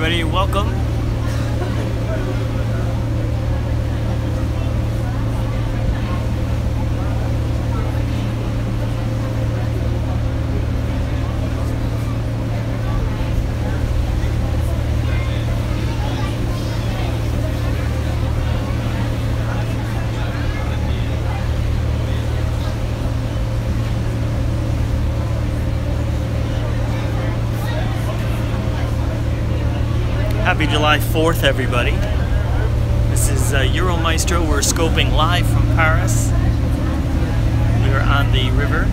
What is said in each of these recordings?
everybody, welcome. Happy July 4th, everybody. This is Euromaestro. We're scoping live from Paris. We are on the river.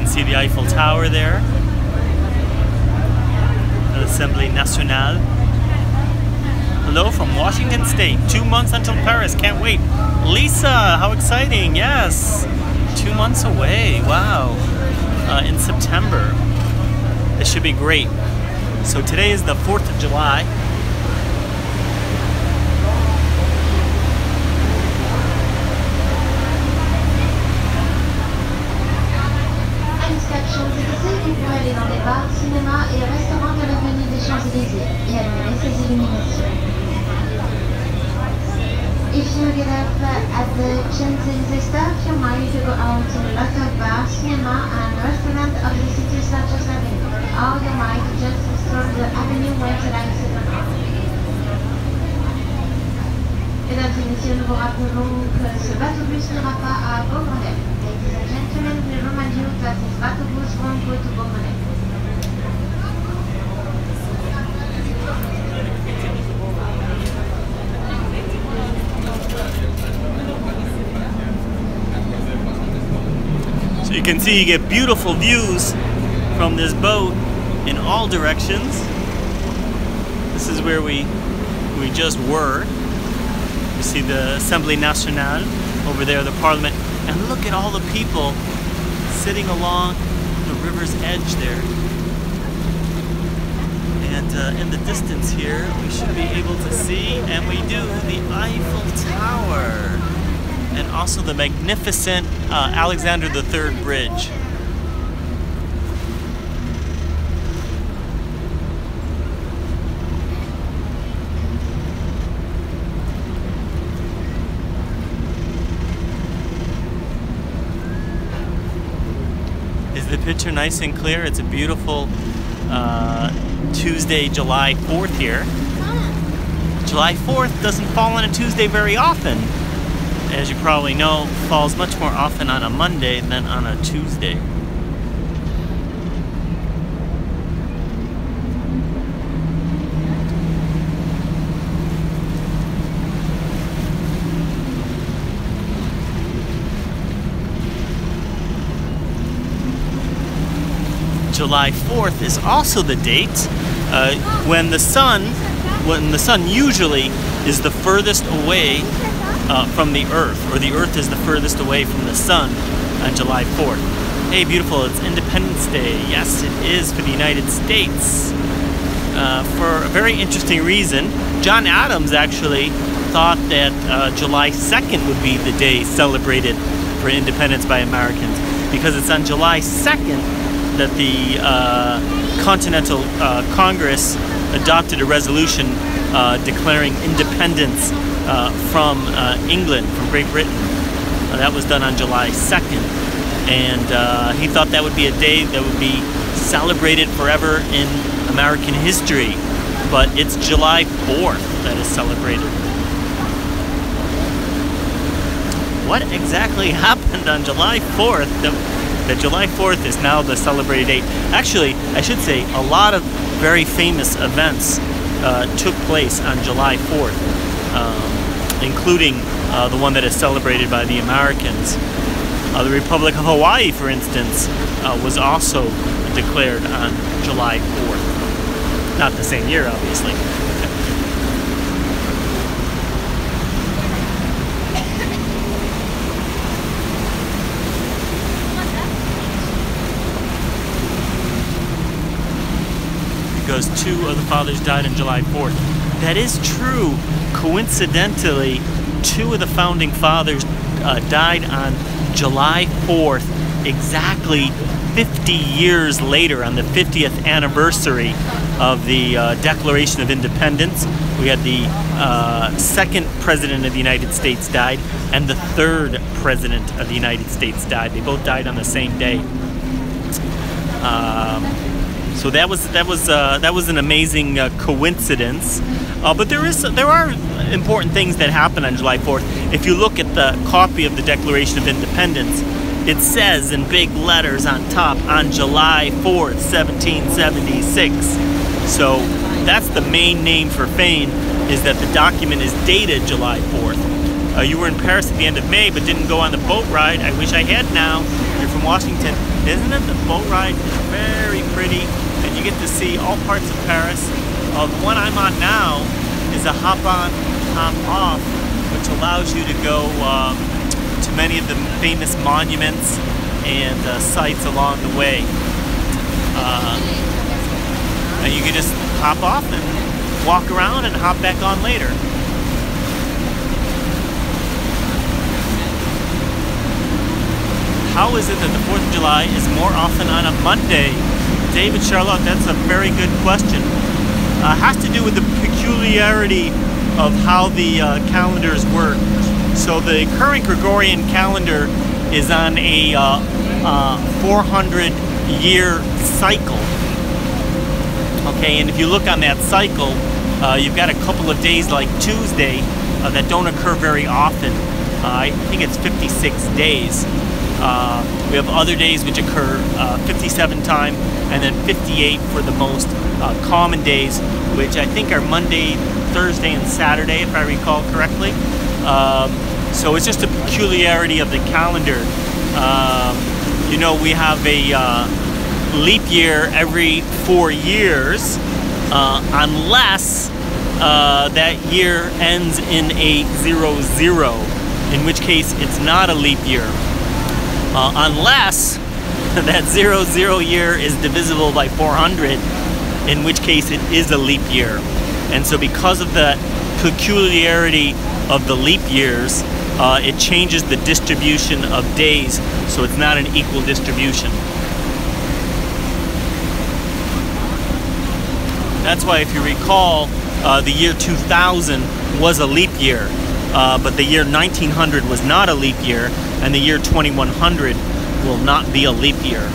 See the Eiffel Tower there, L'Assemblée Nationale. Hello from Washington State. 2 months until Paris. Can't wait. Lisa, how exciting! Yes, 2 months away. Wow. In September. This should be great. So today is the 4th of July. Champs-Élysées, il peut aller dans les bars, cinémas et restaurants de l'avenue des Champs-Élysées et admirer ses illuminations. If you get up at the Champs-Élysées stop, you might go out to a lot of bars, cinema and restaurants of the city's largest avenue. Or you might just stroll the avenue where the lights are. Mesdames et messieurs, nous vous rappelons que ce bateau-bus n'ira pas à Beaumolet. Ladies and gentlemen, we remind you that this bateau-bus won't go to Beaumolet. So you can see you get beautiful views from this boat in all directions. This is where we just were. You see the Assemblée Nationale over there, the Parliament, and look at all the people sitting along the river's edge there. And in the distance here, we should be able to see, and we do, the Eiffel Tower, and also the magnificent Alexander III Bridge. Is the picture nice and clear? It's a beautiful Tuesday, July 4th here. July 4th doesn't fall on a Tuesday very often. As you probably know, it falls much more often on a Monday than on a Tuesday. July 4th is also the date when the sun usually is the furthest away from the Earth, or the Earth is the furthest away from the sun on July 4th. Hey, beautiful, it's Independence Day. Yes, it is for the United States. For a very interesting reason, John Adams actually thought that July 2nd would be the day celebrated for independence by Americans, because it's on July 2nd that the Continental Congress adopted a resolution declaring independence from England, from Great Britain. That was done on July 2nd, and he thought that would be a day that would be celebrated forever in American history, but it's July 4th that is celebrated. What exactly happened on July 4th that July 4th is now the celebrated date? Actually, I should say a lot of very famous events took place on July 4th, including the one that is celebrated by the Americans. The Republic of Hawaii, for instance, was also declared on July 4th. Not the same year, obviously. Because 2 of the fathers died on July 4th. That is true. Coincidentally, 2 of the founding fathers died on July 4th, exactly 50 years later, on the 50th anniversary of the Declaration of Independence. We had the 2nd President of the United States died, and the 3rd President of the United States died. They both died on the same day. So that was an amazing coincidence. But there are important things that happen on July 4th. If you look at the copy of the Declaration of Independence, it says in big letters on top, on July 4th, 1776. So that's the main name for fame, is that the document is dated July 4th. You were in Paris at the end of May, but didn't go on the boat ride. I wish I had now. You're from Washington. Isn't it? The boat ride is very pretty, and you get to see all parts of Paris. The one I'm on now is a hop-on, hop-off, which allows you to go to many of the famous monuments and sites along the way. And you can just hop off and walk around and hop back on later. How is it that the 4th of July is more often on a Monday? David Charlotte, that's a very good question. Has to do with the peculiarity of how the calendars work. So the current Gregorian calendar is on a 400-year cycle. Okay, and if you look on that cycle, you've got a couple of days like Tuesday that don't occur very often. I think it's 56 days. We have other days which occur 57 times, and then 58 for the most common days, which I think are Monday, Thursday, and Saturday, if I recall correctly. So it's just a peculiarity of the calendar. You know, we have a leap year every 4 years, unless that year ends in a 00, in which case it's not a leap year. Unless that 00 year is divisible by 400, in which case it is a leap year. And so because of the peculiarity of the leap years, it changes the distribution of days, so it's not an equal distribution. That's why, if you recall, the year 2000 was a leap year, but the year 1900 was not a leap year, and the year 2100 will not be a leap year.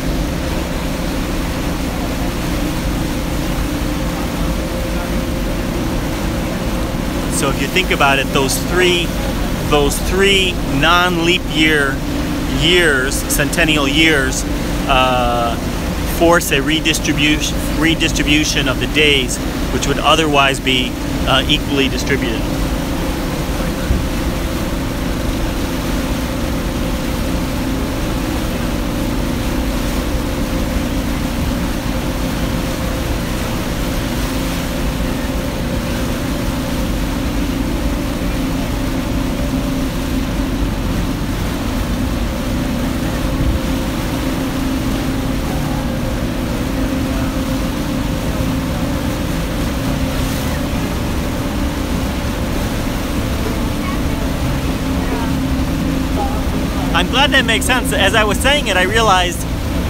So if you think about it, those three non-leap year years, centennial years, force a redistribution of the days, which would otherwise be equally distributed. I'm glad that makes sense. As I was saying it, I realized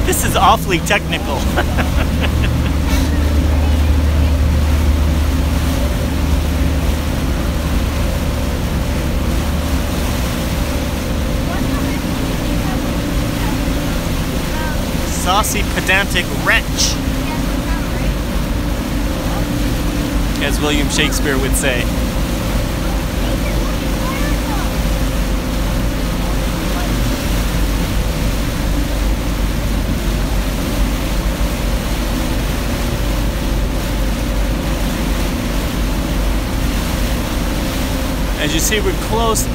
this is awfully technical. Saucy, pedantic wretch, as William Shakespeare would say. As you see, we're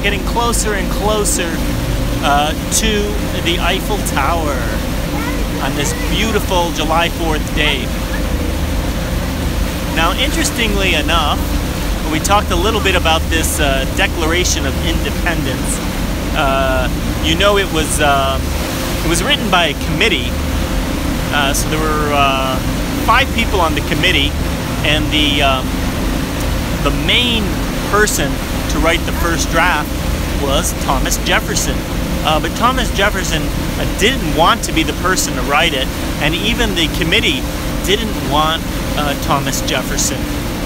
getting closer and closer to the Eiffel Tower on this beautiful July 4th day. Now, interestingly enough, we talked a little bit about this Declaration of Independence. You know, it was written by a committee. So there were 5 people on the committee, and the main person to write the first draft was Thomas Jefferson. But Thomas Jefferson didn't want to be the person to write it, and even the committee didn't want Thomas Jefferson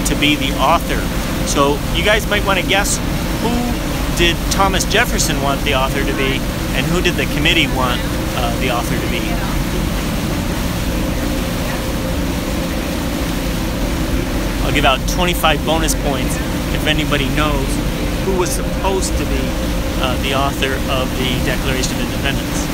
to be the author. So you guys might want to guess, who did Thomas Jefferson want the author to be, and who did the committee want the author to be? I'll give out 25 bonus points if anybody knows who was supposed to be the author of the Declaration of Independence.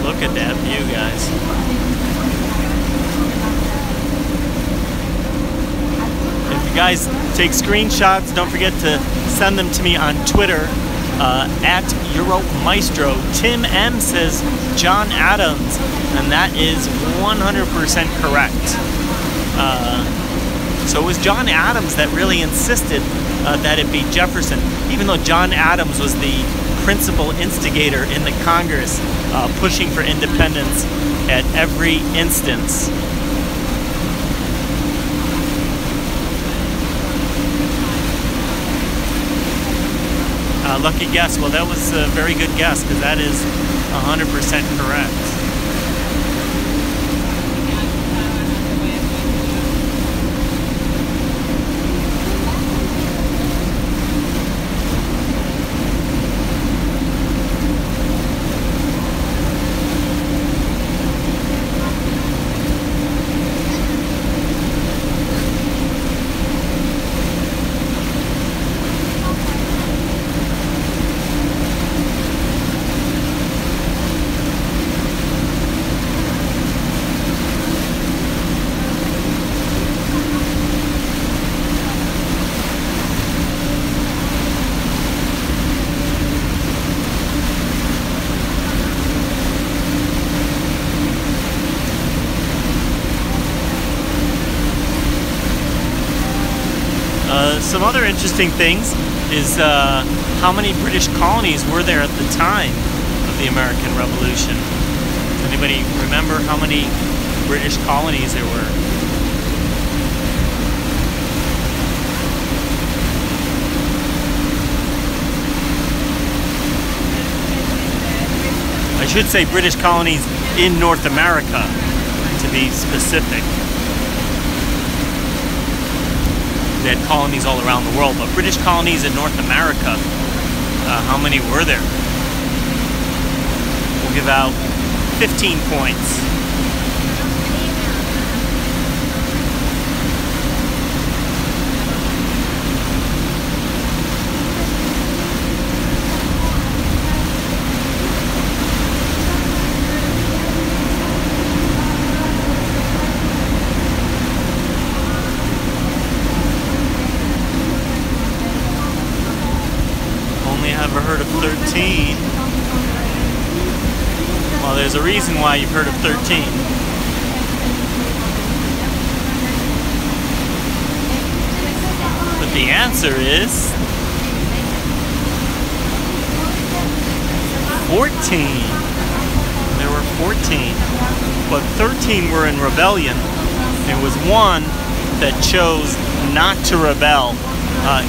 Look at that view, guys. If you guys take screenshots, don't forget to send them to me on Twitter at Euromaestro. Tim M says John Adams, and that is 100% correct. So it was John Adams that really insisted that it be Jefferson, even though John Adams was the principal instigator in the Congress pushing for independence at every instance. Lucky guess. Well, that was a very good guess, because that is 100% correct. Some other interesting things is how many British colonies were there at the time of the American Revolution. Anybody remember how many British colonies there were? I should say British colonies in North America, to be specific. They had colonies all around the world, but British colonies in North America, how many were there? We'll give out 15 points. Ever heard of 13? Well, there's a reason why you've heard of 13. But the answer is 14. There were 14. But 13 were in rebellion. There was one that chose not to rebel,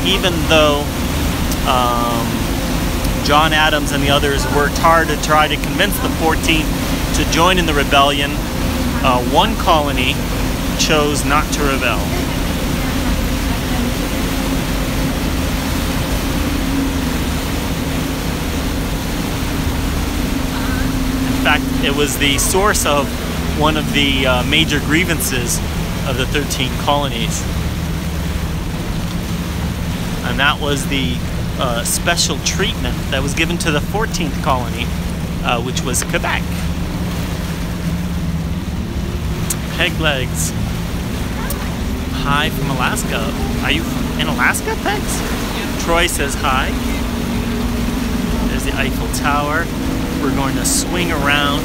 even though John Adams and the others worked hard to try to convince the 14 to join in the rebellion. One colony chose not to rebel. In fact, it was the source of one of the major grievances of the 13 colonies. And that was the special treatment that was given to the 14th colony, which was Quebec. Peg legs. hi from Alaska. Are you in Alaska, Pegs? Troy says hi. There's the Eiffel Tower. We're going to swing around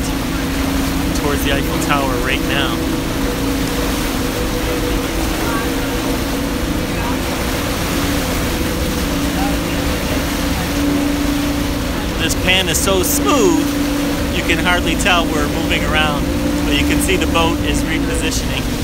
towards the Eiffel Tower right now. This pan is so smooth, you can hardly tell we're moving around, but you can see the boat is repositioning.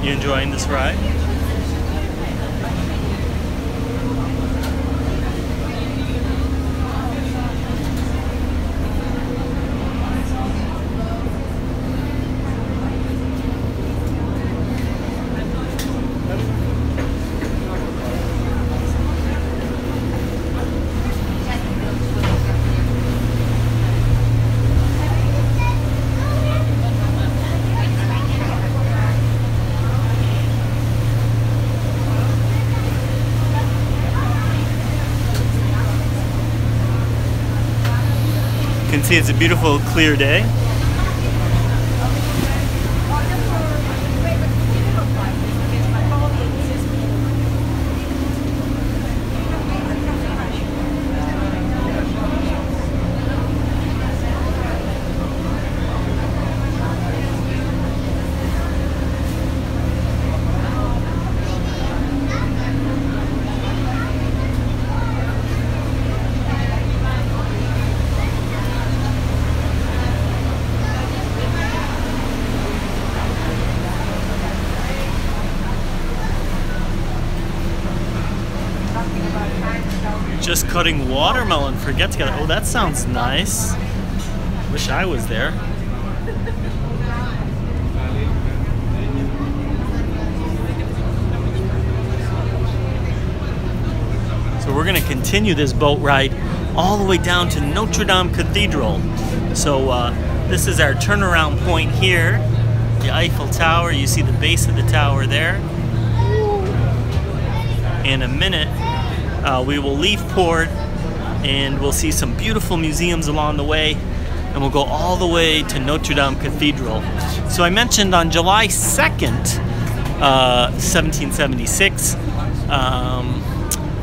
You enjoying this ride? You can see it's a beautiful, clear day. Just cutting watermelon for get together. Oh, that sounds nice. Wish I was there. So we're gonna continue this boat ride all the way down to Notre Dame Cathedral. So this is our turnaround point here. The Eiffel Tower, you see the base of the tower there. In a minute, we will leave port and we'll see some beautiful museums along the way, and we'll go all the way to Notre Dame Cathedral. So I mentioned on July 2nd, 1776,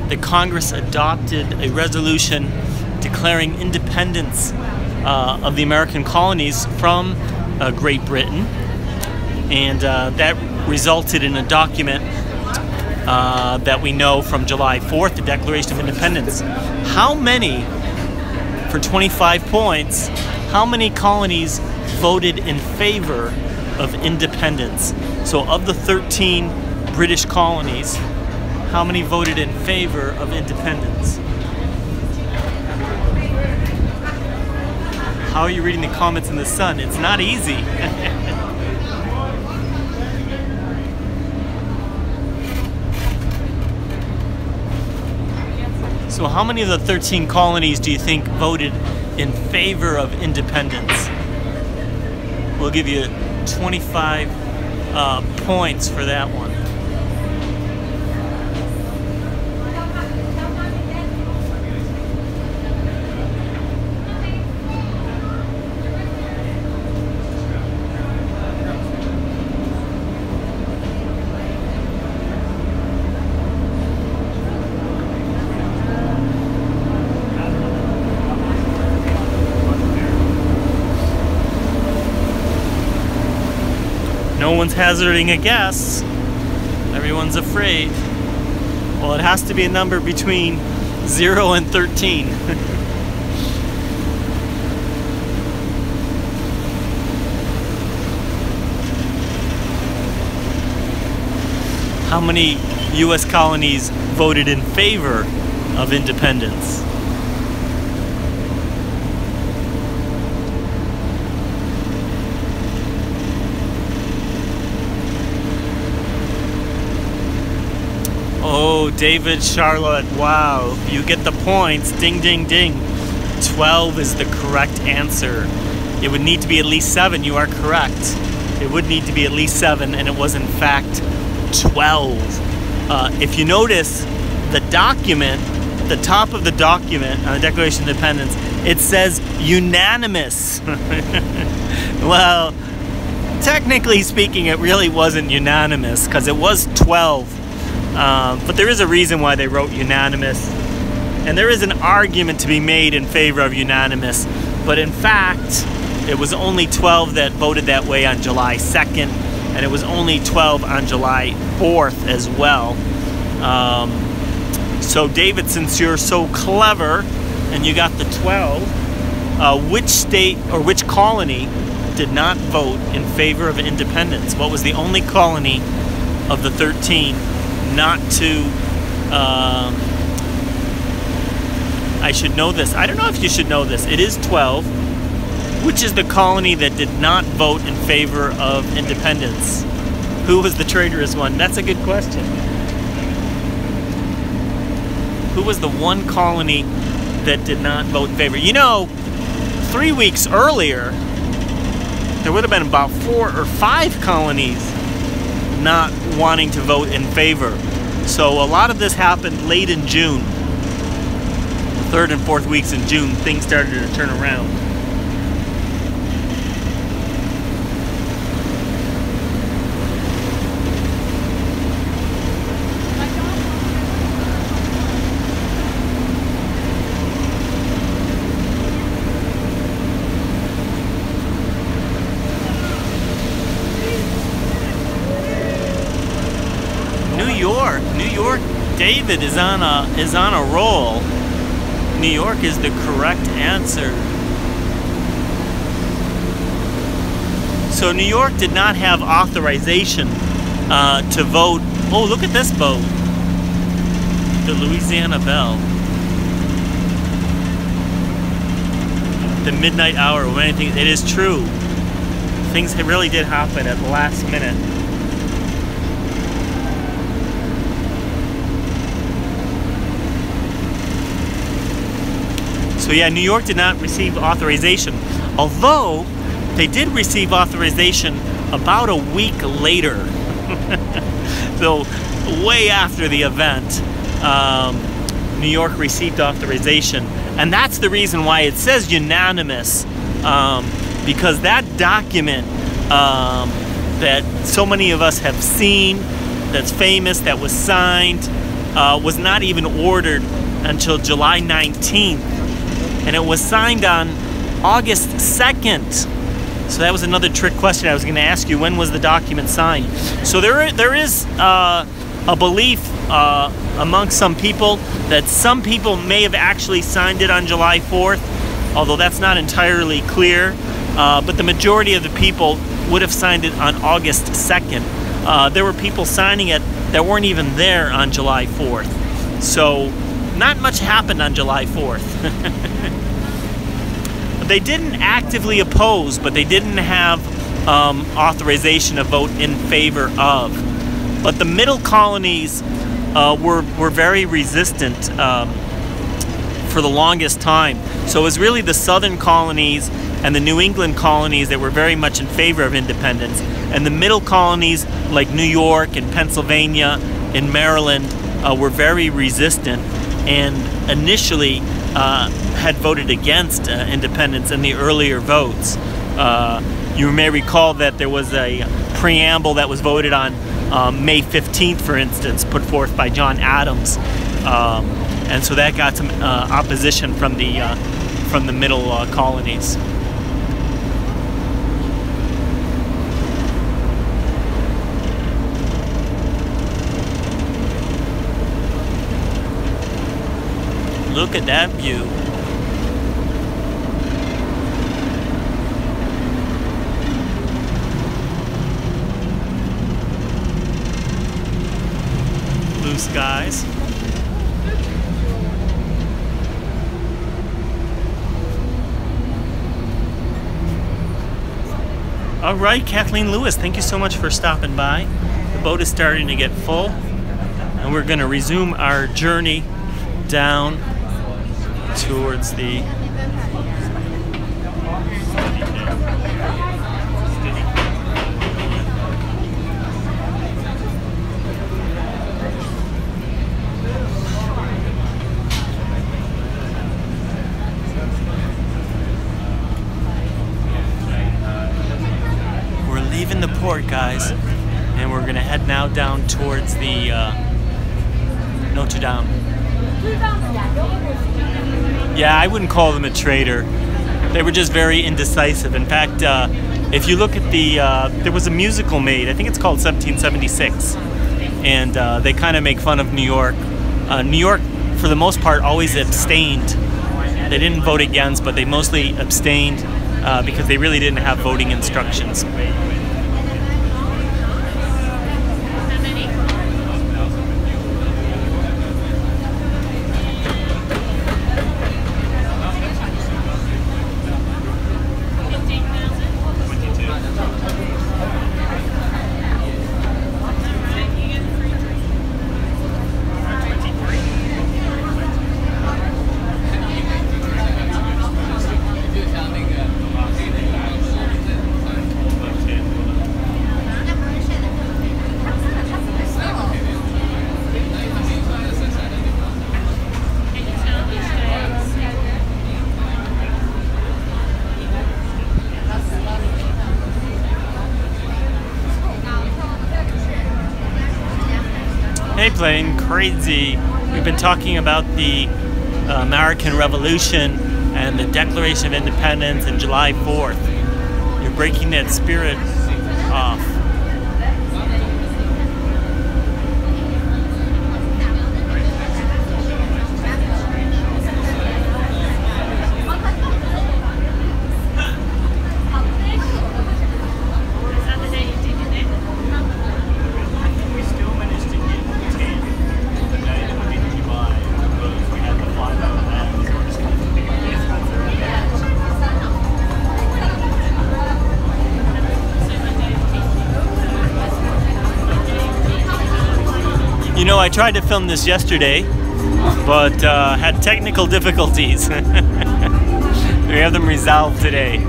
the Congress adopted a resolution declaring independence of the American colonies from Great Britain, and that resulted in a document that we know from July 4th, the Declaration of Independence. How many, for 25 points, how many colonies voted in favor of independence? So of the 13 British colonies, how many voted in favor of independence? How are you reading the comments in the sun? It's not easy. So how many of the 13 colonies do you think voted in favor of independence? We'll give you 25 points for that one. No one's hazarding a guess. Everyone's afraid. Well, it has to be a number between 0 and 13. How many U.S. colonies voted in favor of independence? Oh, David, Charlotte, wow. You get the points. Ding, ding, ding. 12 is the correct answer. It would need to be at least 7. You are correct. It would need to be at least 7, and it was in fact 12. If you notice the document, the top of the document on the Declaration of Independence, it says unanimous. Well, technically speaking, it really wasn't unanimous because it was 12. But there is a reason why they wrote unanimous. And there is an argument to be made in favor of unanimous. But in fact, it was only 12 that voted that way on July 2nd. And it was only 12 on July 4th as well. So David, since you're so clever and you got the 12, which state or which colony did not vote in favor of independence? What was the only colony of the 13 not to... I should know this. I don't know if you should know this. It is 12. Which is the colony that did not vote in favor of independence? Who was the traitorous one? That's a good question. Who was the one colony that did not vote in favor? You know, 3 weeks earlier, there would have been about 4 or 5 colonies not wanting to vote in favor. So a lot of this happened late in June. The 3rd and 4th weeks in June, things started to turn around. New York, David is on a roll. New York is the correct answer. So New York did not have authorization to vote. Oh, look at this boat, the Louisiana Belle. The midnight hour or anything. It is true. Things really did happen at the last minute. So yeah, New York did not receive authorization, although they did receive authorization about a week later. So way after the event, New York received authorization, and that's the reason why it says unanimous, because that document that so many of us have seen, that's famous, that was signed, was not even ordered until July 19th. And it was signed on August 2nd. So that was another trick question I was going to ask you. When was the document signed? So there is a belief amongst some people that some people may have actually signed it on July 4th, although that's not entirely clear. But the majority of the people would have signed it on August 2nd. There were people signing it that weren't even there on July 4th. So not much happened on July 4th. They didn't actively oppose, but they didn't have authorization to vote in favor of. But the middle colonies were very resistant for the longest time. So it was really the southern colonies and the New England colonies that were very much in favor of independence. And the middle colonies like New York and Pennsylvania and Maryland were very resistant, and initially had voted against independence in the earlier votes. You may recall that there was a preamble that was voted on May 15th, for instance, put forth by John Adams, and so that got some opposition from the middle colonies. Look at that view. skies. All right, Kathleen Lewis, thank you so much for stopping by. The boat is starting to get full, and we're going to resume our journey down towards the leaving the port, guys, and we're gonna head now down towards the Notre Dame. Yeah, I wouldn't call them a trader. They were just very indecisive. In fact, if you look at the, there was a musical made, I think it's called 1776, and they kind of make fun of New York. New York, for the most part, always abstained. They didn't vote against, but they mostly abstained because they really didn't have voting instructions. Hey, Plane, crazy. We've been talking about the American Revolution and the Declaration of Independence and July 4th. You're breaking that spirit off. You know, I tried to film this yesterday, but had technical difficulties. We have them resolved today.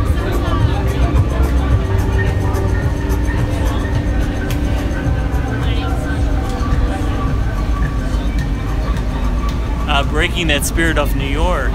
Breaking that spirit of New York.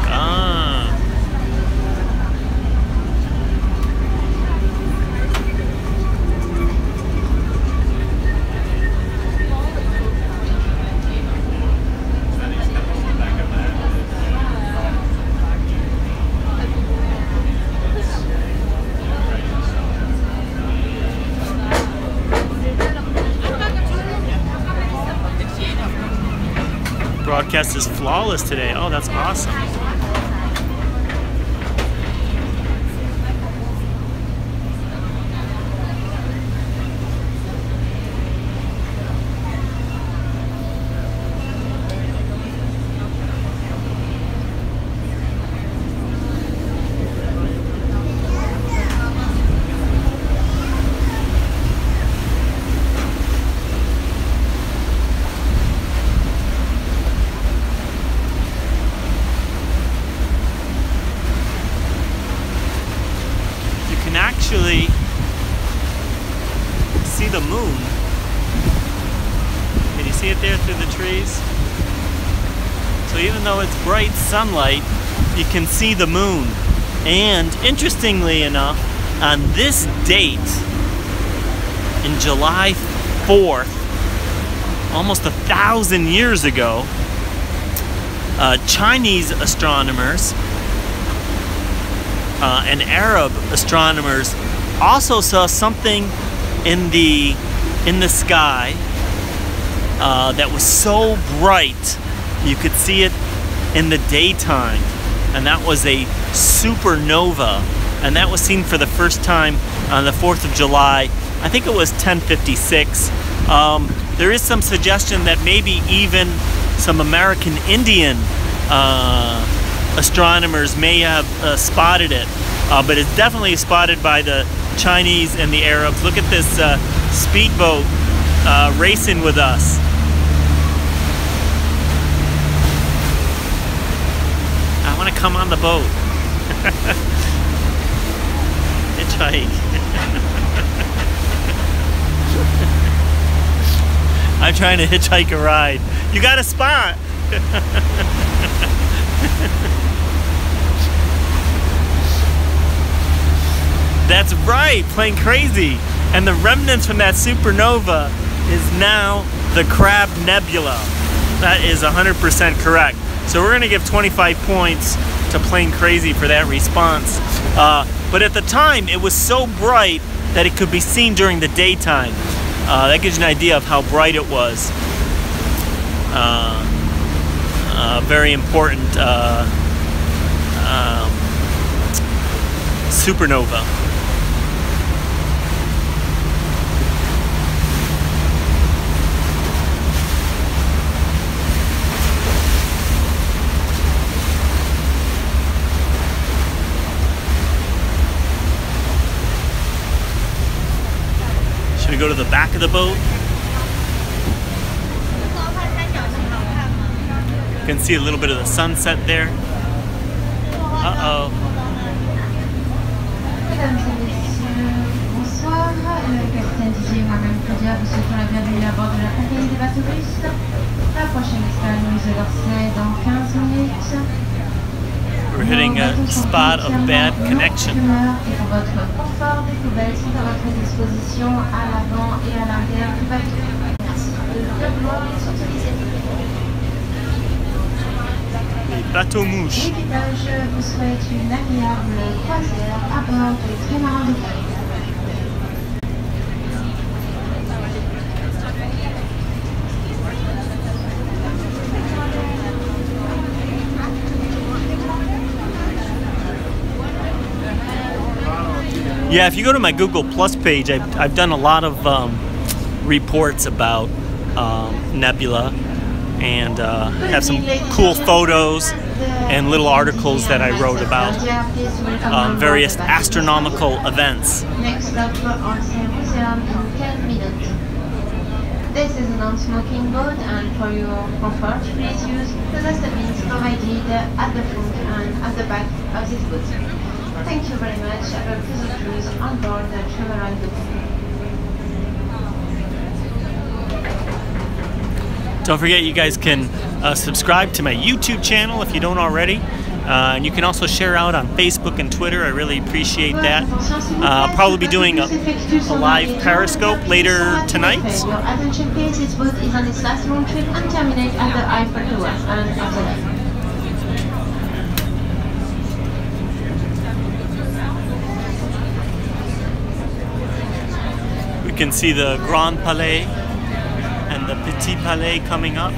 Broadcast is flawless today. Oh, that's awesome. Actually see the moon. Can you see it there through the trees? So even though it's bright sunlight, you can see the moon. And interestingly enough, on this date, in July 4th, almost 1,000 years ago, Chinese astronomers and Arab astronomers also saw something in the sky that was so bright you could see it in the daytime, and that was a supernova, and that was seen for the first time on the 4th of July. I think it was 1056. there is some suggestion that maybe even some American Indian astronomers may have spotted it, but it's definitely spotted by the Chinese and the Arabs. Look at this speedboat racing with us. I want to come on the boat. Hitchhike. I'm trying to hitchhike a ride. You got a spot. That's right, playing crazy. And the remnants from that supernova is now the Crab Nebula. That is 100% correct. So we're gonna give 25 points to Playing Crazy for that response. But at the time, it was so bright that it could be seen during the daytime. That gives you an idea of how bright it was. Very important supernova. Should we go to the back of the boat? You can see a little bit of the sunset there. Uh-oh. Mesdames et messieurs, bonsoir. Le capitaine Didier et moi-même Claudia vous souhaitons la bienvenue à bord de la compagnie des bateaux russes. La prochaine escale nous est d'Orsay dans 15 minutes. We're hitting a spot of bad connection. Et pour votre confort, des poubelles sont à votre disposition à l'avant et à l'arrière du bateau. Merci. Le développement est autorisé. Les bateaux mouches. L'équipage vous souhaite une agréable croisière à bord du trimaran de Paris. Yeah, if you go to my Google Plus page, I've done a lot of reports about nebula, and have some cool photos and little articles that I wrote about various astronomical events. Next stop on Museum in 10 minutes. This is a non-smoking boat, and for your comfort, please use the dustbins provided at the front and at the back of this boat. Thank you very much. Have a pleasant cruise on board the Trimaran. Don't forget, you guys can subscribe to my YouTube channel if you don't already. And you can also share out on Facebook and Twitter. I really appreciate that. I'll probably be doing a live Periscope later tonight. Your attention please, this boat is on its last long trip and terminate at the Eiffel Tower and after that. We can see the Grand Palais and the Petit Palais coming up.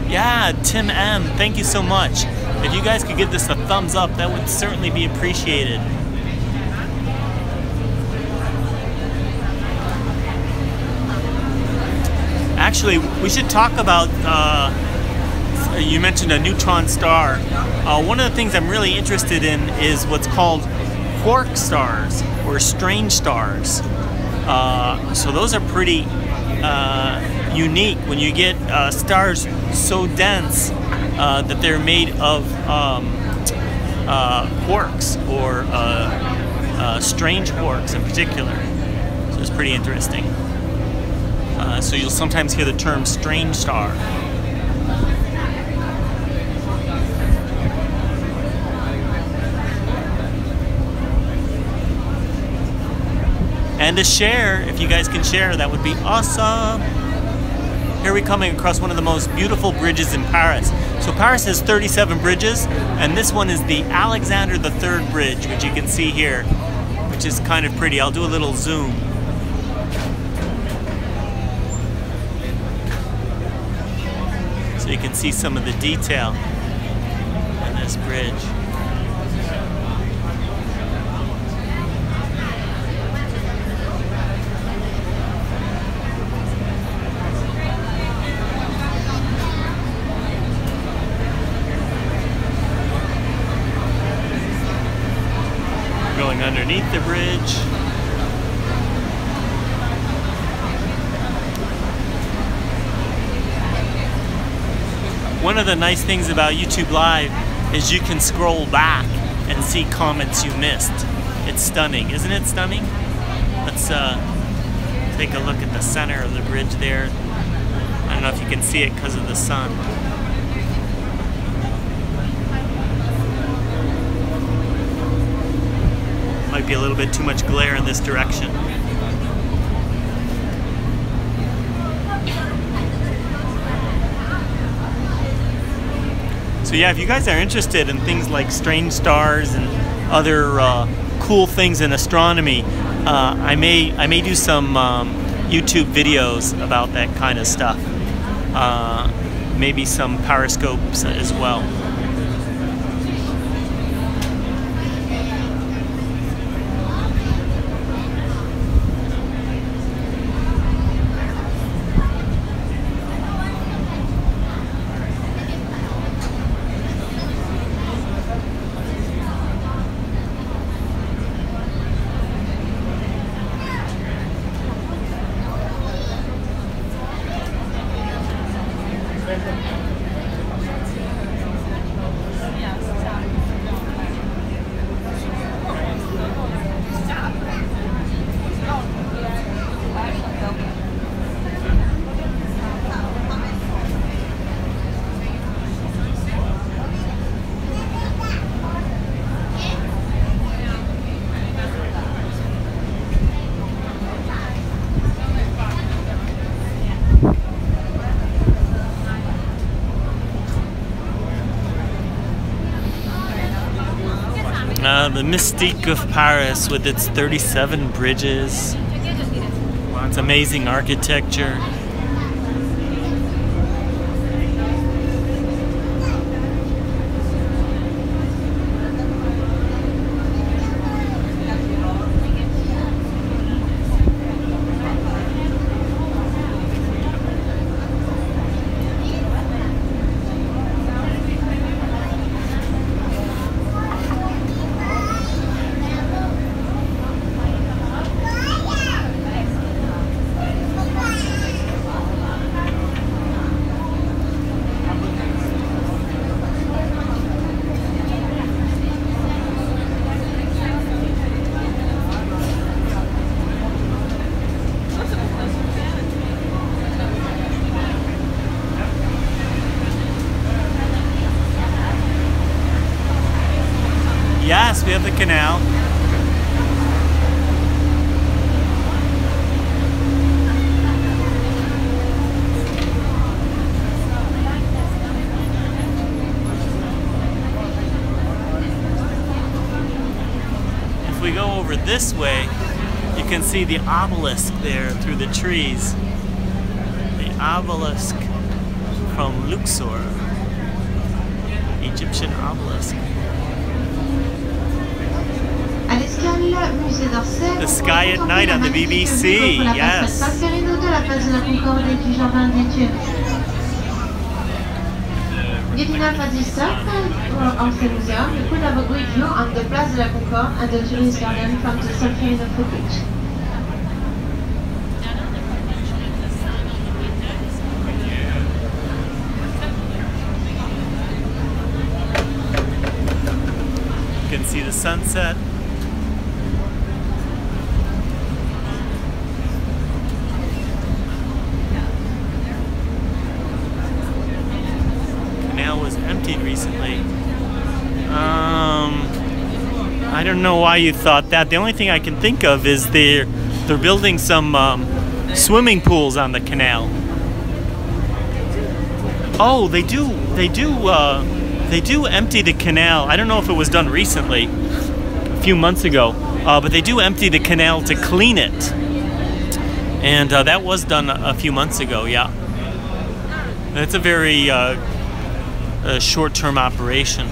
Yeah, Tim M, thank you so much. If you guys could give this a thumbs up, that would certainly be appreciated. Actually, we should talk about, you mentioned a neutron star. One of the things I'm really interested in is what's called quark stars, or strange stars. So those are pretty unique when you get stars so dense that they're made of quarks, or strange quarks in particular. So it's pretty interesting. So you'll sometimes hear the term strange star. And a share, if you guys can share, that would be awesome. Here we're coming across one of the most beautiful bridges in Paris. So Paris has 37 bridges, and this one is the Alexander III Bridge, which you can see here, which is kind of pretty. I'll do a little zoom. So you can see some of the detail in this bridge. Going underneath the bridge. One of the nice things about YouTube Live is you can scroll back and see comments you missed. It's stunning, isn't it stunning? Let's take a look at the center of the bridge there. I don't know if you can see it because of the sun. Might be a little bit too much glare in this direction. So yeah, if you guys are interested in things like strange stars and other cool things in astronomy, I may do some YouTube videos about that kind of stuff. Maybe some periscopes as well. The mystique of Paris with its 37 bridges. Wow, it's amazing architecture. Yes, we have the canal. If we go over this way, you can see the obelisk there through the trees. The obelisk from Luxor, Egyptian obelisk. The Sky at Night on the BBC, yes. Getting up at the stop of the museum, you could have a great view on the Place de la Concorde and the tourist garden from the Solferino footage. You can see the sunset. Was emptied recently. I don't know why you thought that. The only thing I can think of is They're building some swimming pools on the canal. Oh, they do empty the canal. I don't know if it was done recently, a few months ago, but they do empty the canal to clean it. And that was done a few months ago, yeah. It's a very short-term operation.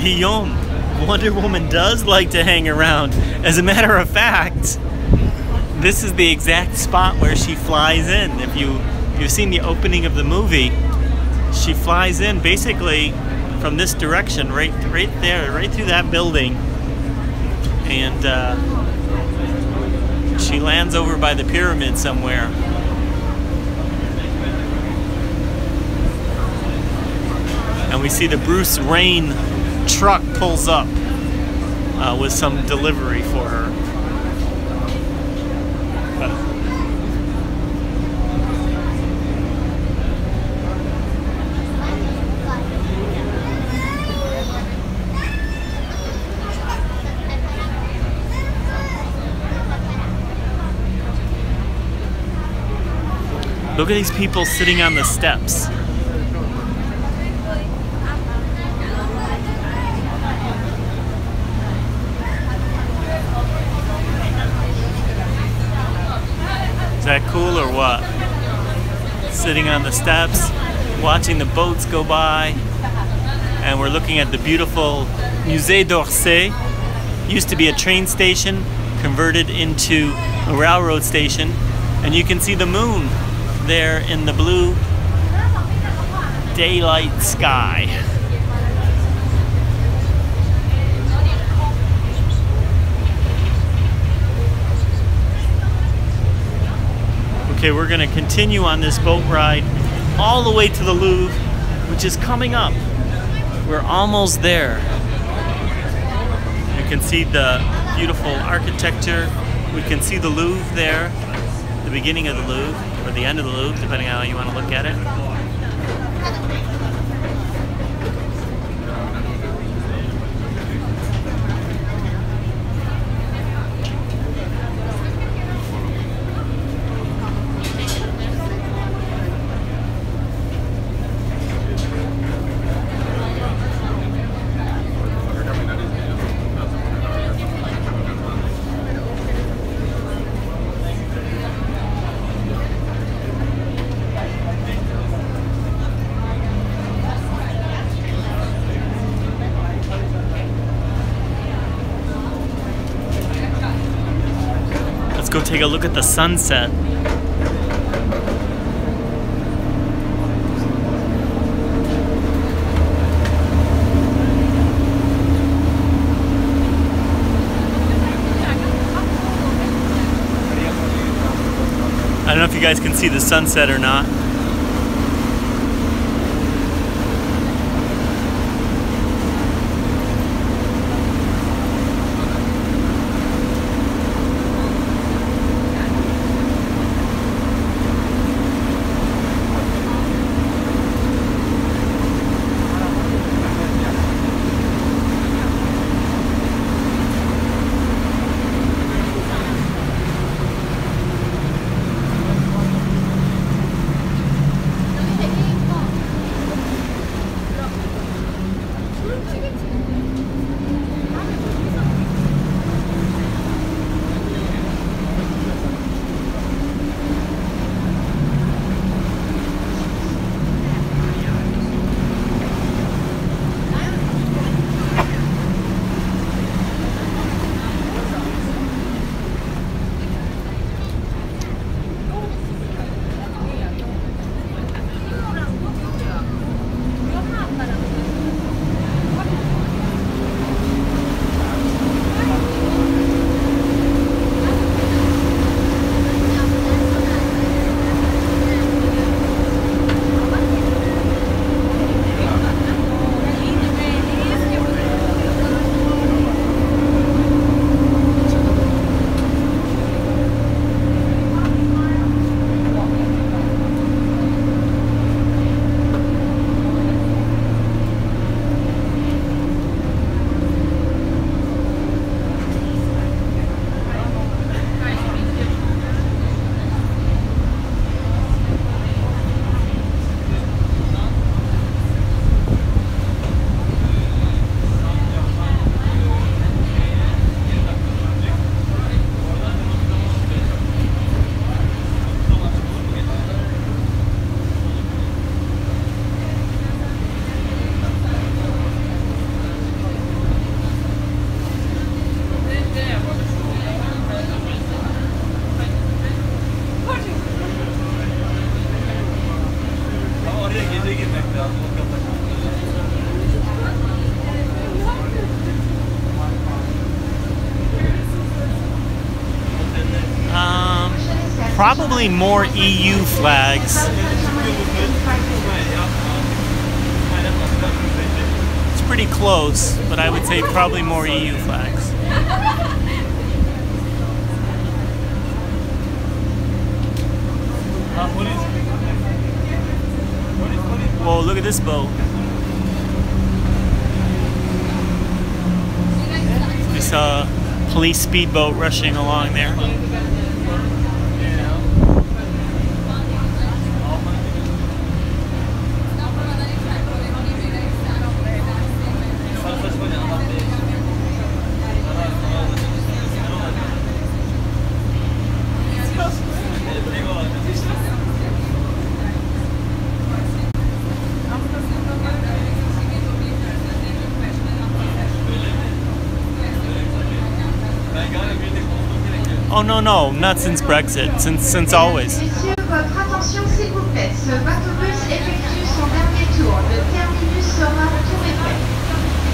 Guillaume, Wonder Woman does like to hang around. As a matter of fact, this is the exact spot where she flies in. If you've seen the opening of the movie, she flies in basically from this direction, right there, right through that building, and she lands over by the pyramid somewhere. And we see the Bruce Wayne truck pulls up with some delivery for her. Look at these people sitting on the steps. Is that cool or what? Sitting on the steps, watching the boats go by, and we're looking at the beautiful Musée d'Orsay. Used to be a train station, converted into a railroad station, and you can see the moon there in the blue daylight sky. Okay, we're going to continue on this boat ride all the way to the Louvre, which is coming up. We're almost there. You can see the beautiful architecture. We can see the Louvre there, the beginning of the Louvre, or the end of the Louvre, depending on how you want to look at it. Go take a look at the sunset. I don't know if you guys can see the sunset or not. Probably more EU flags. It's pretty close, but I would say probably more EU flags. Whoa, look at this boat. We saw a police speedboat rushing along there. Oh no, not since Brexit, since always. Messieurs, votre attention s'il vous plaît. Ce bateau-bus effectue son dernier tour. Le terminus sera Tour Eiffel.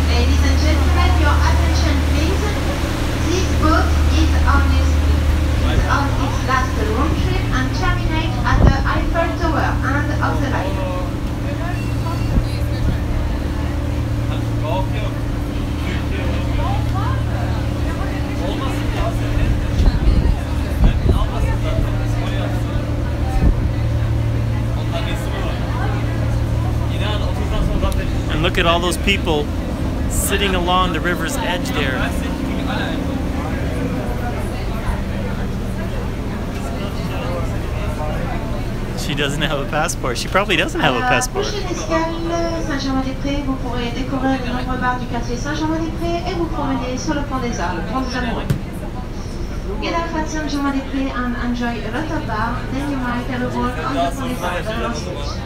Ladies and gentlemen, your attention please. This boat is on its last round trip and terminates at the Eiffel Tower, end of the line. And look at all those people sitting along the river's edge there. She doesn't have a passport. She probably doesn't have a passport. Prochaine escale, Saint-Germain-des-Prés, vous pourrez découvrir les nombreux bars du quartier Saint-Germain-des-Prés et vous promener sur le pont des Arts, le pont des Amoureux. Get off at Saint-Germain-des-Prés and enjoy a lot of bar, then you might have a walk on the pont des Arts, the last stage.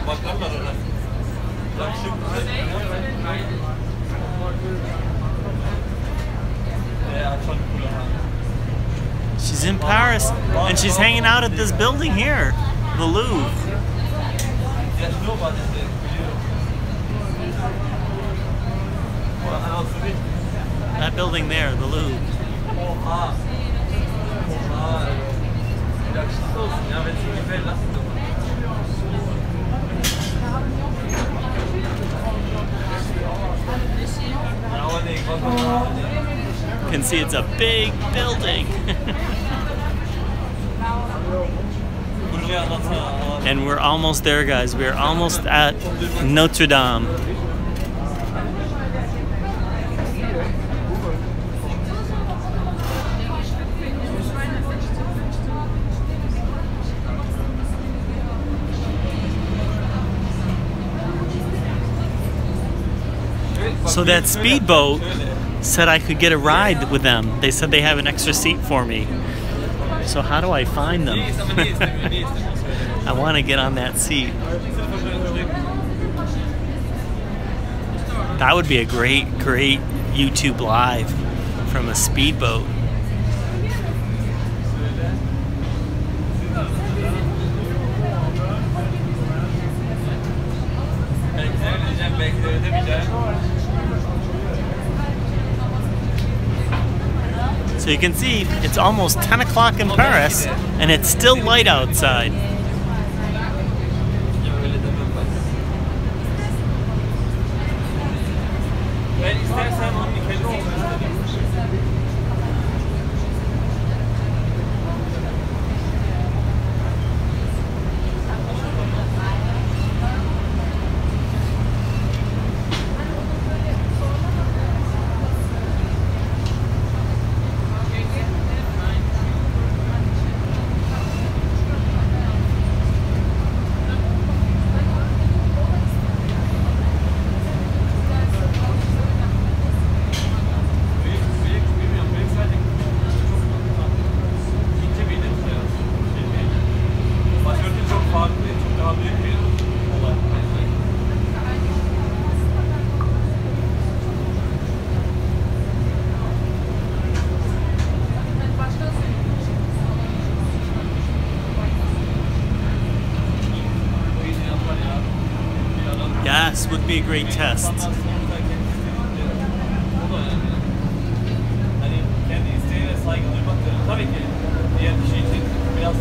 She's in Paris and she's hanging out at this building here, the Louvre. That building there, the Louvre. You can see it's a big building. And we're almost there, guys. We're almost at Notre Dame. So that speedboat said I could get a ride with them. They said they have an extra seat for me. So how do I find them? I want to get on that seat. That would be a great YouTube live from a speedboat. So you can see it's almost 10 o'clock in Paris and it's still light outside. Yes, would be a great test. Tabii ki diğer bir şey için biraz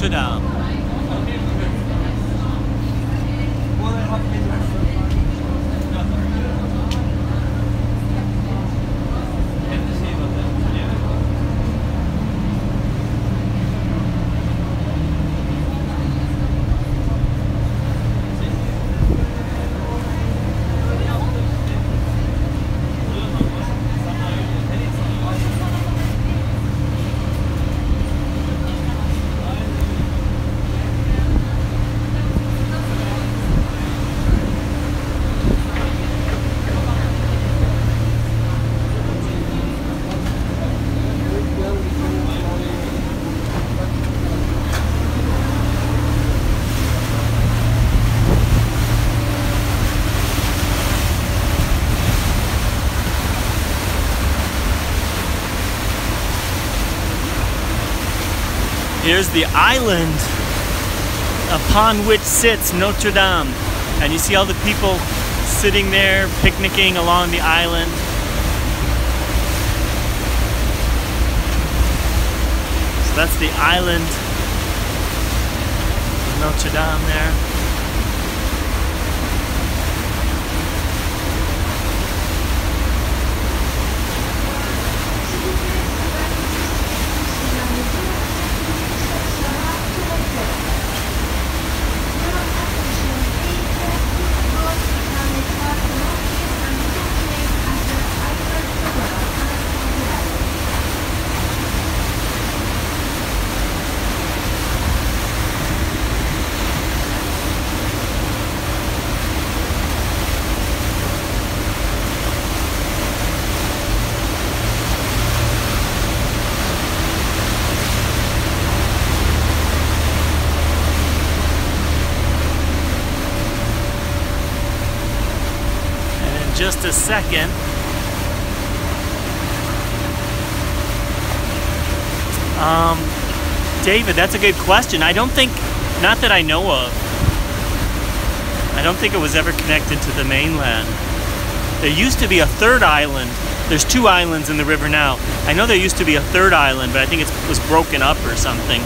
Notre Dame. Here's the island upon which sits Notre Dame. And you see all the people sitting there picnicking along the island. So that's the island of Notre Dame there. Just a second. David, that's a good question. I don't think, not that I know of, I don't think it was ever connected to the mainland. There used to be a third island. There's 2 islands in the river now. I know there used to be a third island, but I think it was broken up or something.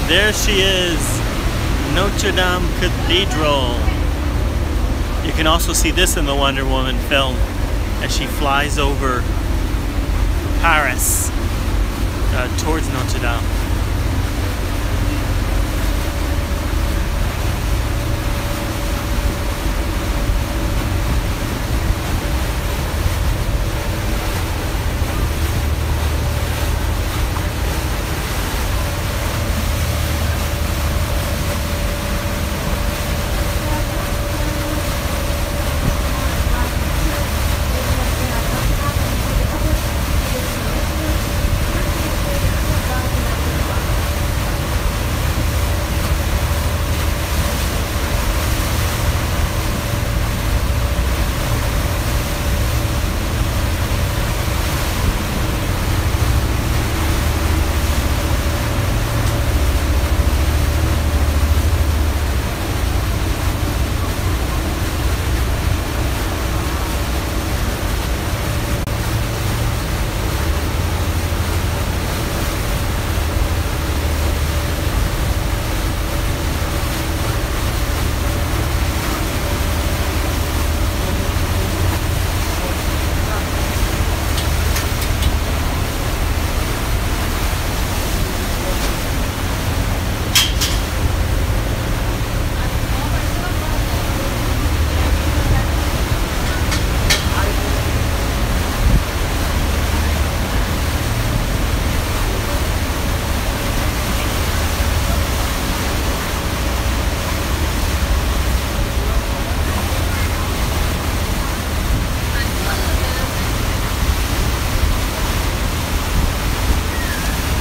There she is, Notre Dame Cathedral. You can also see this in the Wonder Woman film as she flies over Paris towards Notre Dame.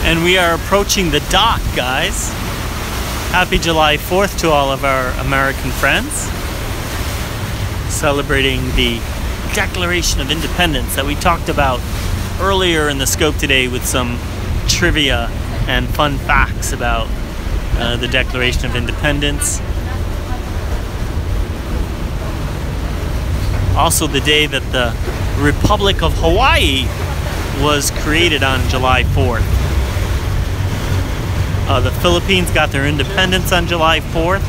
And we are approaching the dock, guys. Happy July 4th to all of our American friends. Celebrating the Declaration of Independence that we talked about earlier in the scope today with some trivia and fun facts about the Declaration of Independence. Also the day that the Republic of Hawaii was created on July 4th. The Philippines got their independence on July 4th.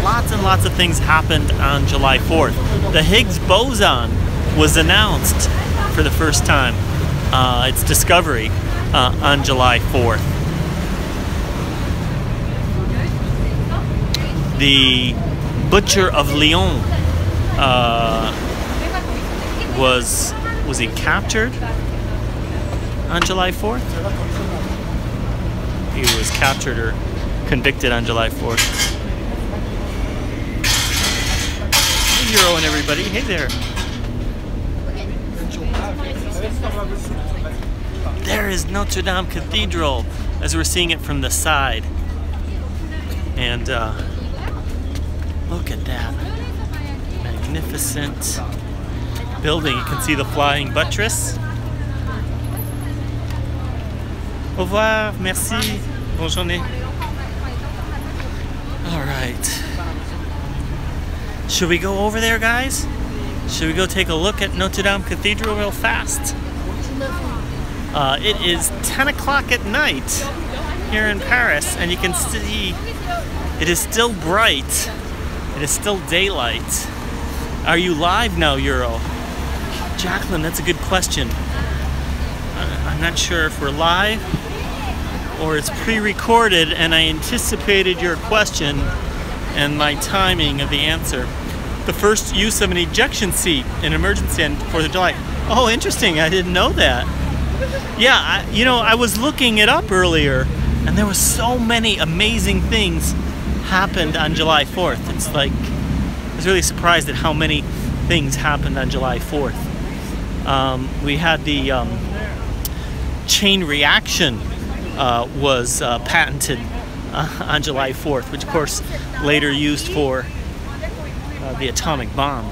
Lots and lots of things happened on July 4th. The Higgs boson was announced for the first time, its discovery, on July 4th. The Butcher of Lyon, was he captured on July 4th? He was captured or convicted on July 4th. Hey, Euro and everybody. Hey there. There is Notre Dame Cathedral as we're seeing it from the side. And look at that. Magnificent building. You can see the flying buttress. Au revoir, merci, bonne journée. Alright. Should we go over there, guys? Should we go take a look at Notre Dame Cathedral real fast? It is 10 o'clock at night here in Paris, and you can see it is still bright. It is still daylight. Are you live now, Euro? Jacqueline, that's a good question. I'm not sure if we're live or it's pre-recorded and I anticipated your question and my timing of the answer. The first use of an ejection seat in emergency on 4th of July. Oh, interesting. I didn't know that. Yeah, you know, I was looking it up earlier and there was so many amazing things happened on July 4th. It's like, I was really surprised at how many things happened on July 4th. We had the chain reaction was patented on July 4th, which of course later used for the atomic bomb.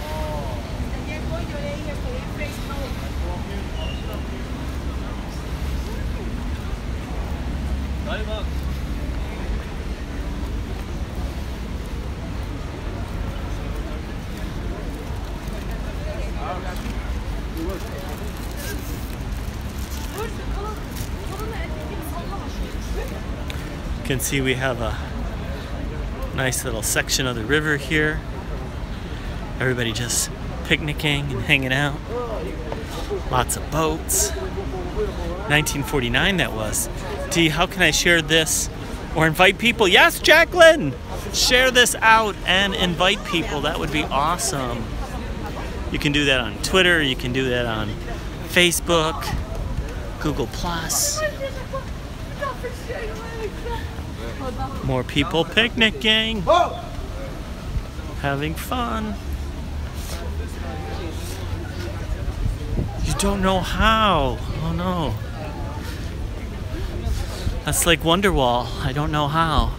You can see we have a nice little section of the river here. Everybody just picnicking and hanging out. Lots of boats. 1949 that was. Dee, how can I share this or invite people? Yes, Jacqueline! Share this out and invite people. That would be awesome. You can do that on Twitter. You can do that on Facebook, Google+. More people picnicking, having fun. You don't know how. Oh no. That's like Wonderwall. I don't know how.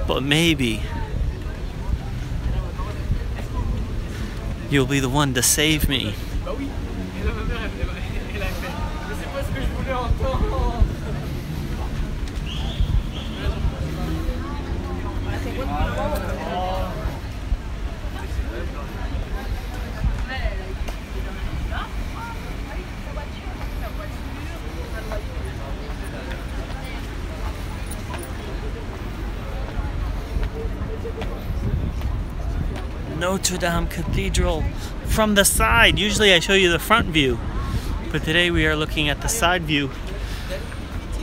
But maybe you'll be the one to save me. Notre Dame Cathedral from the side. Usually I show you the front view, but today we are looking at the side view.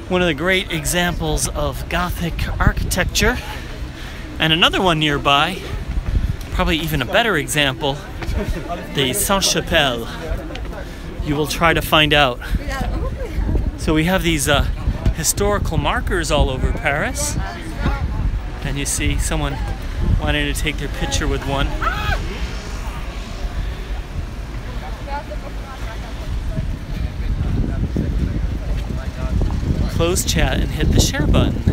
One of the great examples of Gothic architecture. And another one nearby, probably even a better example, the Sainte-Chapelle. You will try to find out. So we have these historical markers all over Paris. And you see someone wanting to take their picture with one. close chat and hit the share button,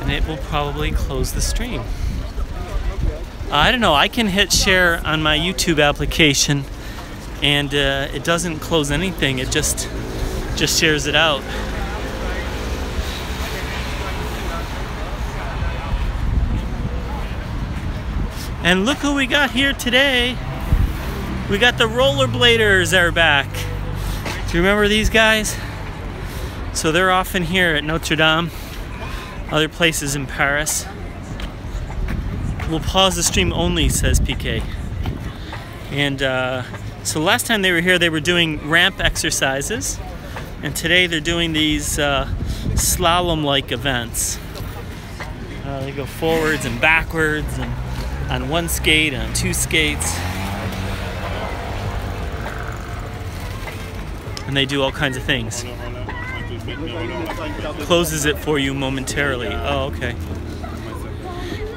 and it will probably close the stream. I don't know, I can hit share on my YouTube application and it doesn't close anything, it just shares it out. And look who we got here today. We got the rollerbladers are back. Do you remember these guys? So they're often here at Notre Dame, other places in Paris. We'll pause the stream only, says PK. And so last time they were here, they were doing ramp exercises. And today they're doing these slalom-like events. They go forwards and backwards, and on one skate and on two skates. And they do all kinds of things. Closes it for you momentarily. Oh, okay.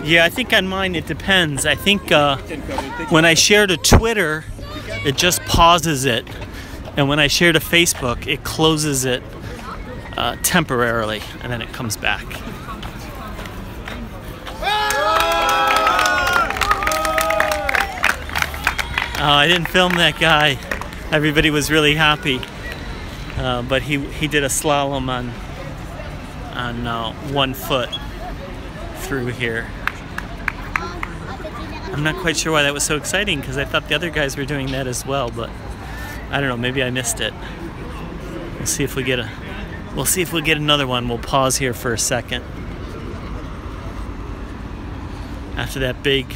Yeah, I think on mine it depends. I think when I share to Twitter, it just pauses it. And when I share to Facebook, it closes it temporarily, and then it comes back. Oh, I didn't film that guy. Everybody was really happy. But he did a slalom on 1 foot through here. I'm not quite sure why that was so exciting, because I thought the other guys were doing that as well, but I don't know, maybe I missed it. We'll see if we get another one. We'll pause here for a second. After that big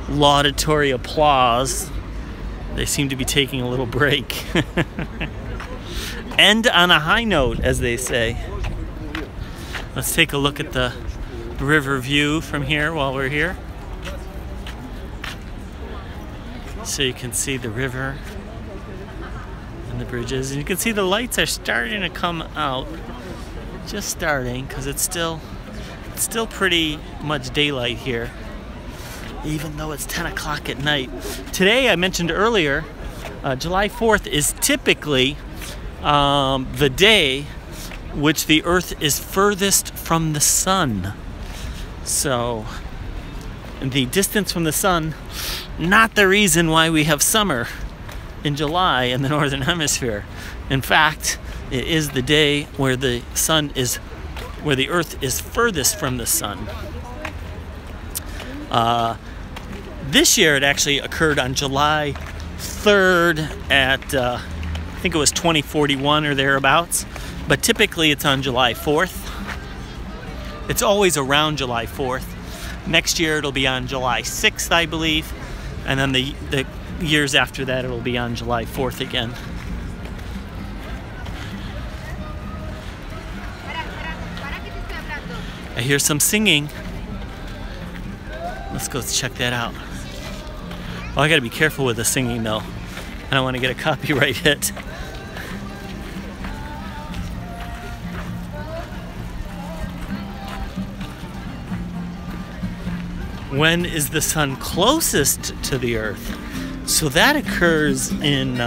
laudatory applause, they seem to be taking a little break. End on a high note, as they say. Let's take a look at the river view from here while we're here. So you can see the river and the bridges. And you can see the lights are starting to come out. Just starting, because it's still pretty much daylight here, even though it's 10 o'clock at night. Today, I mentioned earlier, July 4th is typically the day which the Earth is furthest from the sun. So the distance from the sun, not the reason why we have summer in July in the Northern Hemisphere. In fact, it is the day where the Earth is furthest from the sun. This year it actually occurred on July 3rd at I think it was 2041 or thereabouts, but typically it's on July 4th. It's always around July 4th. Next year it'll be on July 6th, I believe, and then the years after that it'll be on July 4th again. I hear some singing. Let's go check that out. Oh, I gotta be careful with the singing though. I don't want to get a copyright hit. When is the sun closest to the Earth? So that occurs in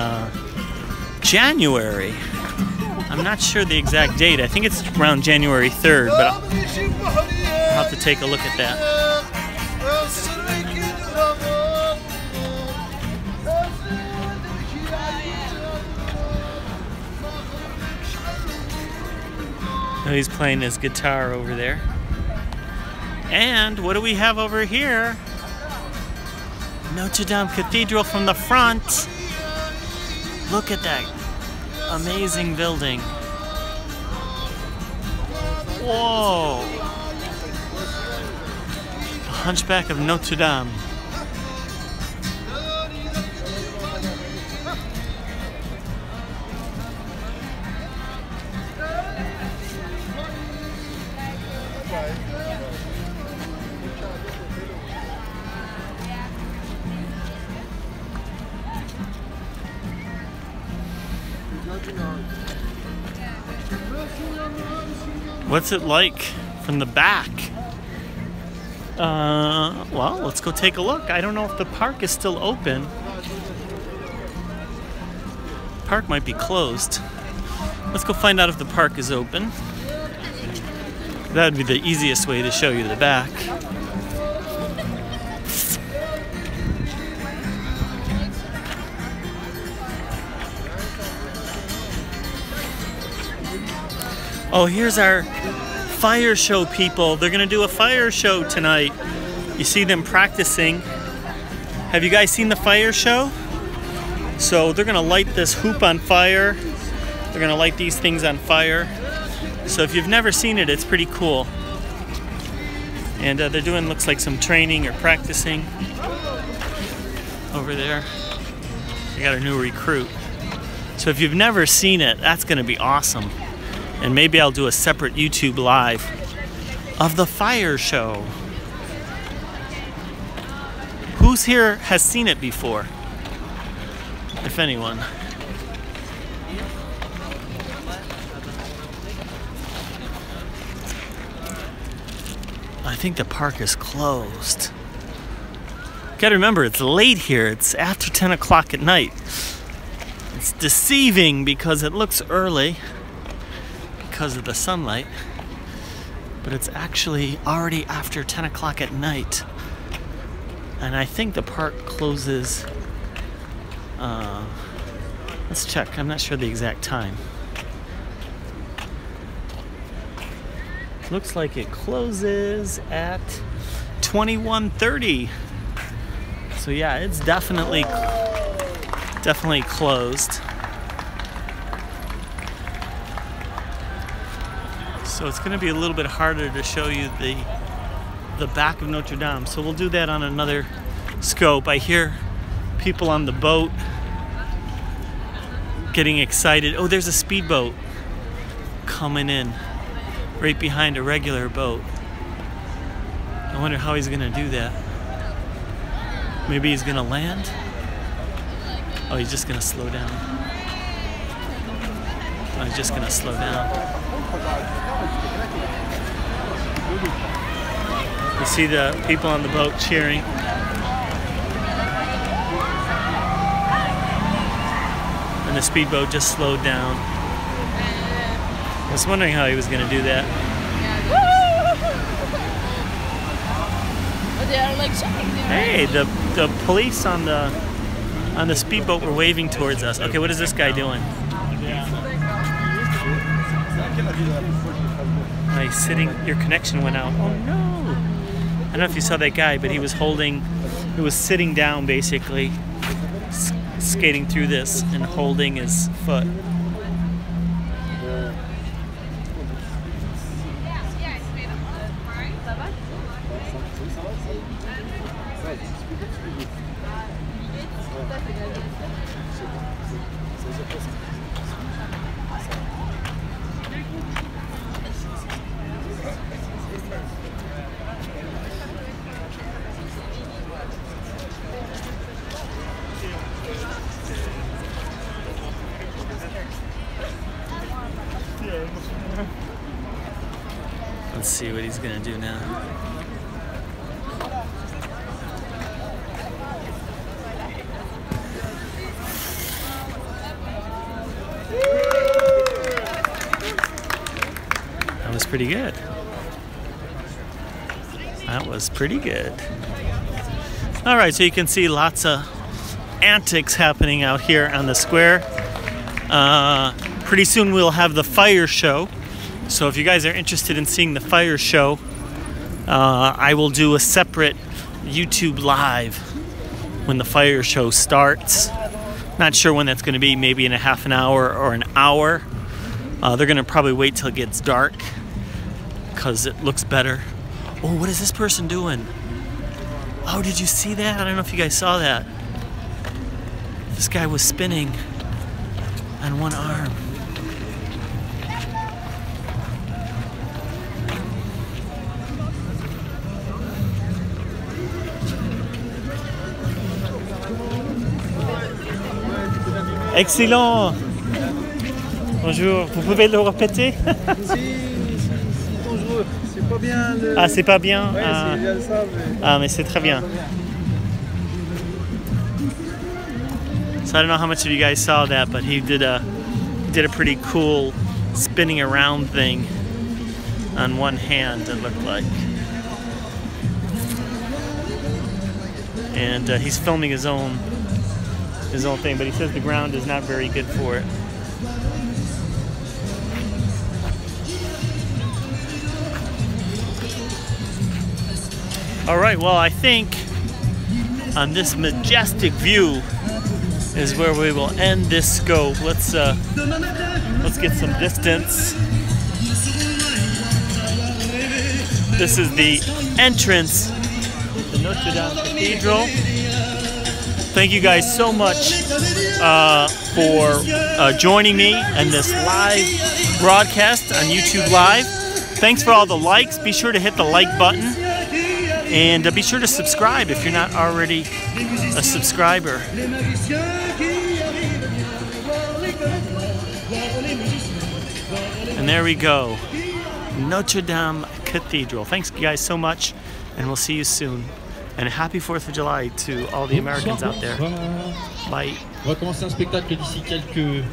January. I'm not sure the exact date. I think it's around January 3rd, but I'll have to take a look at that. Oh, he's playing his guitar over there. And what do we have over here? Notre Dame Cathedral from the front. Look at that amazing building. Whoa! The Hunchback of Notre Dame. What's it like from the back? Well, let's go take a look. I don't know if the park is still open. Park might be closed. Let's go find out if the park is open. that would be the easiest way to show you the back. Oh, here's our fire show people. They're gonna do a fire show tonight. You see them practicing. Have you guys seen the fire show? So they're gonna light this hoop on fire. They're gonna light these things on fire. So if you've never seen it, it's pretty cool. And they're doing, looks like some training or practicing over there. They got a new recruit. So if you've never seen it, that's gonna be awesome. And maybe I'll do a separate YouTube live of the fire show. Who's here has seen it before? If anyone. I think the park is closed. Gotta remember, it's late here. It's after 10 o'clock at night. It's deceiving because it looks early because of the sunlight, but it's actually already after 10 o'clock at night. And I think the park closes, let's check, I'm not sure the exact time. Looks like it closes at 21:30. So yeah, it's definitely closed. So it's going to be a little bit harder to show you the back of Notre Dame. So we'll do that on another scope. I hear people on the boat getting excited. Oh, there's a speedboat coming in right behind a regular boat. I wonder how he's going to do that. Maybe he's going to land? Oh, he's just going to slow down. Oh, he's just going to slow down. You see the people on the boat cheering. And the speedboat just slowed down. I was wondering how he was going to do that. Hey, the police on the speedboat were waving towards us. Okay, what is this guy doing? He's sitting. Your connection went out. Oh no! I don't know if you saw that guy, but he was sitting down basically, skating through this and holding his foot. Let's see what he's gonna do now. That was pretty good. That was pretty good. All right, so you can see lots of antics happening out here on the square. Pretty soon we'll have the fire show. So if you guys are interested in seeing the fire show, I will do a separate YouTube live when the fire show starts. Not sure when that's going to be, maybe in a half an hour or an hour. They're going to probably wait till it gets dark because it looks better. Oh, what is this person doing? Oh, did you see that? I don't know if you guys saw that. This guy was spinning on one arm. Excellent. Bonjour. Vous pouvez le répéter? Si, bonjour. C'est pas bien le... Ah, c'est pas bien? Ouais, ah. c'est ça, mais... Ah, mais c'est très bien. So I don't know how much of you guys saw that, but he did a pretty cool spinning around thing on one hand, it looked like. And he's filming his own thing, but he says the ground is not very good for it. All right, well, I think on this majestic view is where we will end this scope. Let's get some distance. This is the entrance to Notre Cathedral. Thank you guys so much for joining me in this live broadcast on YouTube Live. Thanks for all the likes. Be sure to hit the like button. And be sure to subscribe if you're not already a subscriber. And there we go. Notre Dame Cathedral. Thanks guys so much, and we'll see you soon. And happy 4th of July to all the Americans out there. Bye. On va commencer un spectacle d'ici quelques